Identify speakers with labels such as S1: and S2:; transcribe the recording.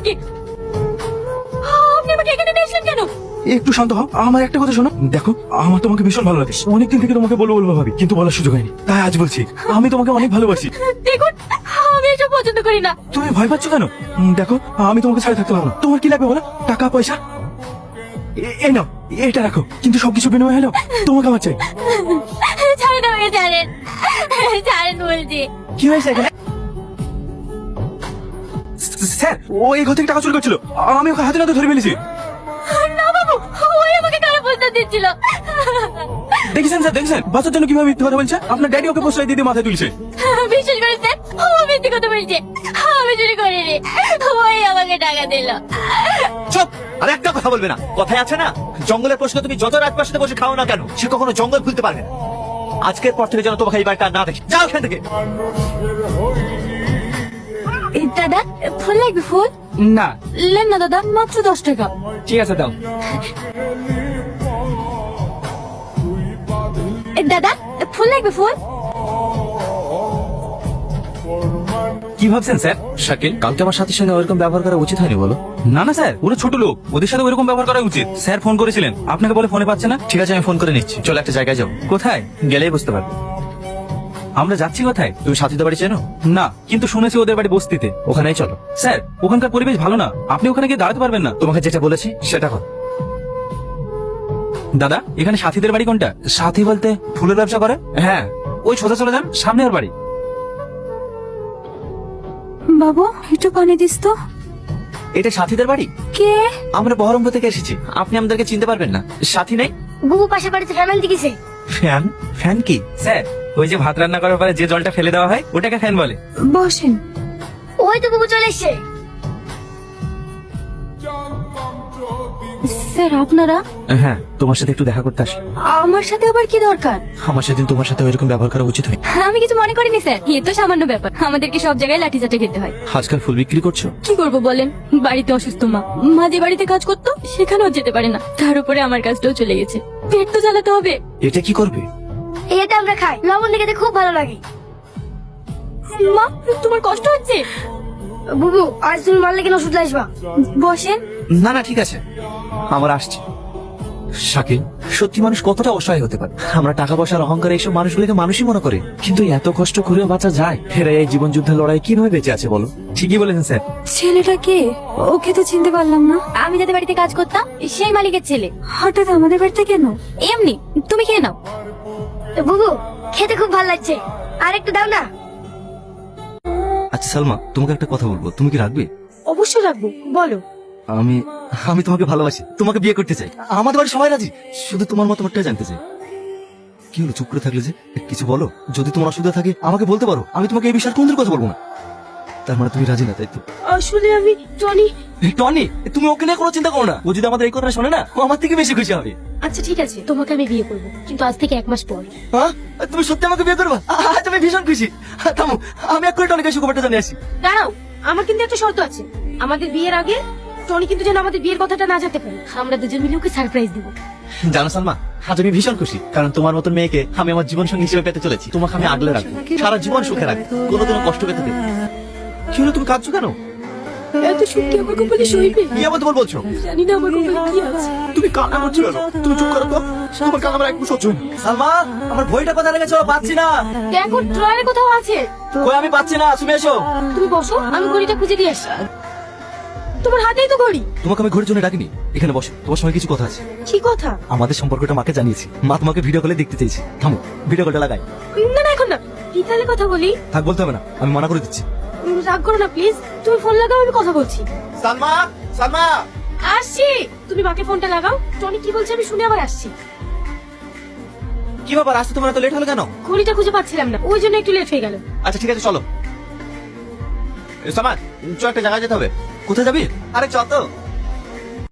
S1: আমাকে? আপনি আমাকে এখানে নিয়ে আসলেন কেন?
S2: একটু শান্ত হও, আমার একটা কথা শোনো। দেখো, আমার তোমাকে ভীষণ ভালো লাগে। অনেকদিন থেকে তোমাকে বলবো বলবো ভাবি, কিন্তু বলার সুযোগ হয়নি। তাই আজ বলছি, আমি তোমাকে অনেক ভালোবাসি।
S1: দেখুন, আমি এসব পছন্দ করি না।
S2: তুমি ভয় পাচ্ছ কেন? দেখো, আমি তোমাকে ছাড়া থাকতে পারবো না। তোমার কি লাগবে বলো? টাকা পয়সা? এই নাও, এটা রাখো। কিন্তু সবকিছু বিনিময় হলো তোমাকে আমার চাই।
S1: ছাড়েন আমাকে, ছাড়েন, ছাড়েন বলছি।
S2: কি হয়েছে এখানে? স্যার, ও এই ঘর থেকে টাকা চুরি করছিল। আমি ওকে হাতে নাতে ধরে ফেলেছি।
S1: না বাবু, ওই আমাকে কারো প্রস্তাব দিচ্ছিল।
S2: দেখেছেন স্যার, দেখেছেন বাচ্চার জন্য কিভাবে মিথ্যে কথা বলছে? আপনার ড্যাডি ওকে প্রশ্রয় দিয়ে দিয়ে মাথায় তুলছে।
S1: বিশ্বাস করে স্যার, ও মিথ্যে কথা বলছে। আমি চুরি করিনি, ওই আমাকে টাকা দিল।
S3: চুপ! আর একটা কথা বলবে না। কথায় আছে না, জঙ্গলের প্রশ্ন তুমি যত রাত পাশে বসে খাও না কেন, সে কখনো জঙ্গল খুলতে পারবে না। আজকের পর থেকে যেন তোমাকে এই বাড়িটা না দেখি। যাও এখান থেকে।
S1: দাদা, ফুল লাগবে? ফুল
S2: না।
S1: লেন না দাদা, মাত্র 10 টাকা।
S2: ঠিক আছে, দাও।
S1: দাদা, ফুল লাগবে? ফুল
S2: কি ভাবছেন স্যার?
S3: শাকিল, কালকে আমার সাথীর সঙ্গে ওরকম ব্যবহার করা উচিত হয়নি বলো?
S2: না না স্যার, ওরা ছোট লোক, ওদের সাথে ওরকম ব্যবহার করা উচিত। স্যার ফোন করেছিলেন, আপনাকে বলে ফোনে পাচ্ছে না।
S3: ঠিক আছে, আমি ফোন করে নিচ্ছি। চলো একটা জায়গায় যাও।
S2: কোথায়?
S3: গেলেই বুঝতে পারবে।
S2: আমরা যাচ্ছি কোথায়?
S3: তুমি সাথীদের বাড়ি চেনো?
S2: না, কিন্তু শুনেছি ওদের বাড়ি বস্তিতে।
S3: ওখানেই চলো।
S2: স্যার, ওখানকার পরিবেশ ভালো না, আপনি ওখানে গিয়ে দাঁড়াতে পারবেন না।
S3: তোমাকে যেটা বলেছি সেটা কর।
S2: দাদা, এখানে সাথীদের বাড়ি কোনটা?
S3: সাথী বলতে ফুলের ব্যবসা করে?
S2: হ্যাঁ, ওই সোজা চলে যান, সামনে ওর বাড়ি।
S1: বাবু, একটু পানি দিস তো।
S3: এটা সাথীদের বাড়ি?
S1: কে?
S3: আমরা বহরমপুর থেকে এসেছি, আপনি আমাদেরকে চিনতে পারবেন না। সাথী নেই?
S1: বুবু পাশে বাড়িতে ফ্যান আনতে গেছে।
S3: ফ্যান? ফ্যান কি?
S2: স্যার, ওই যে ভাত রান্না করার পরে যে জলটা ফেলে দেওয়া হয়, ওটাকে ফ্যান বলে।
S1: বসেন। ওই তো বুবু চলে এসছে। স্যার, আপনারা?
S3: হ্যাঁ, তোমার সাথে একটু দেখা করতে আসি।
S1: আমার সাথে আবার কি দরকার?
S3: আমার সেদিন তোমার সাথে ওইরকম ব্যবহার করা উচিত হয়।
S1: আমি কিছু মনে করিনি স্যার, এ তো সামান্য ব্যাপার। আমাদেরকে সব জায়গায় লাঠিচাটা খেতে হয়।
S3: আজকাল ফুল বিক্রি করছো?
S1: কি করবো বলেন, বাড়িতে অসুস্থ মা, মা যে বাড়িতে কাজ করতো সেখানেও যেতে পারে না। তার উপরে আমার কাজটাও চলে গেছে, পেট তো চালাতে হবে।
S3: এটা কি করবে?
S1: এটা আমরা খাই, লবণ খেতে খুব ভালো লাগে। মা, তোমার কষ্ট হচ্ছে? বুবু, আজ তুমি মারলে কেন ওষুধ লাইসবা? বসেন।
S3: না না, ঠিক আছে, আমার আসছে। শাকিল, সত্যি মানুষ কতটা অসহায় হতে পারে। আমরা টাকা পয়সার অহংকারে এইসব মানুষগুলোকে মানুষই মনে করে, কিন্তু এত কষ্ট করেও বাঁচা যায়? এরা এই জীবন যুদ্ধের লড়াই কিভাবে বেঁচে আছে বলো?
S2: ঠিকই বলেছেন স্যার।
S1: ছেলেটা কে? ওকে তো চিনতে পারলাম না। আমি যাদের বাড়িতে কাজ করতাম সেই মালিকের ছেলে। হঠাৎ আমাদের বাড়িতে কেন? এমনি, তুমি খেয়ে নাও। বুবু, খেতে খুব ভালো লাগছে, আর একটু দাও না।
S4: আচ্ছা সালমা, তোমাকে একটা কথা বলবো, তুমি কি রাখবে?
S1: অবশ্যই রাখবো, বলো।
S4: আমি আমি তোমাকে ভালোবাসি, তোমাকে বিয়ে করতে চাই। আমাদের বাড়ি সবাই রাজি, শুধু তোমার মতামতটা জানতে চাই। কি হলো, চুপ করে থাকলে যে? কিছু বলো, যদি তোমার অসুবিধা থাকে আমাকে বলতে পারো, আমি তোমাকে এই বিষয়ে কোনদিন কথা বলবো না। তার মানে তুমি রাজি না, তাই তো?
S1: আসলে আমি টনি।
S4: টনি, তুমি ওকে নিয়ে কোনো চিন্তা করো না। ও যদি আমাদের এই কথা শোনে না, ও আমার থেকে বেশি খুশি হবে।
S1: আচ্ছা ঠিক আছে, তোমাকে আমি বিয়ে করবো, কিন্তু আজ থেকে 1 মাস পর।
S4: হ্যাঁ, তুমি সত্যি আমাকে বিয়ে করবা? তুমি ভীষণ খুশি। থামো, আমি এক করে টনিকে সুখবরটা জানিয়ে আসি।
S1: দাঁড়াও, আমার কিন্তু একটা শর্ত আছে। আমাদের বিয়ের আগে টনি কিন্তু যেন আমাদের বিয়ের কথাটা না জানতে পারে। আমরা দুজন মিলে ওকে সারপ্রাইজ দেবো।
S3: জানো সালমা, আজ আমি ভীষণ খুশি, কারণ তোমার মতন মেয়েকে আমি আমার জীবন সঙ্গী হিসেবে পেতে চলেছি। তোমাকে আমি আগলে রাখবো, সারা জীবন সুখে রাখবো, কোনোদিনও কষ্ট পেতে দেবো না। কি হলো, তুমি কাঁদছো কেন?
S1: এত সত্যি আমার কপালে সইবে?
S3: কি আবার তোমার বলছো?
S1: জানি না আমার কপালে কি আছে।
S3: তুমি কান্না করছো কেন? তুমি চুপ করো তো, আমার কান্না আমার একদম সহ্য হয় না। সালমা, আমার বইটা কোথায় রেখেছো? পাচ্ছি না।
S1: দেখো, ড্রয়ারে কোথাও আছে।
S3: কই, আমি পাচ্ছি না, তুমি এসো।
S1: তুমি বসো, আমি ঘড়িটা খুঁজে দিয়ে আসি। তোমার হাতেই তো ঘড়ি।
S4: তোমাকে আমি ঘড়ির জন্য ডাকিনি, এখানে বসো, তোমার সঙ্গে কিছু কথা আছে।
S1: কি কথা?
S4: আমাদের সম্পর্কটা মাকে জানিয়েছি, মা তোমাকে ভিডিও কলে দেখতে চেয়েছি। থামো, ভিডিও কলটা লাগাই।
S1: না না, এখন না, বিকালে কথা বলি।
S4: থাক, বলতে হবে না, আমি মানা করে দিচ্ছি।
S1: রাগ করো না প্লিজ, তুমি ফোন লাগাও, আমি কথা বলছি।
S3: সালমা, সালমা।
S1: আসছি। তুমি মাকে ফোনটা লাগাও, টনি কি বলছে আমি শুনে আবার আসছি।
S3: কি ব্যাপার, আসতে তোমার এত লেট হলো কেন?
S1: ঘড়িটা খুঁজে পাচ্ছিলাম না, ওই জন্য একটু লেট হয়ে গেল।
S3: আচ্ছা ঠিক আছে, চলো। সালমা, চল, একটা জায়গায় যেতে হবে।
S4: কোথায় যাবি?
S3: আরে চল তো।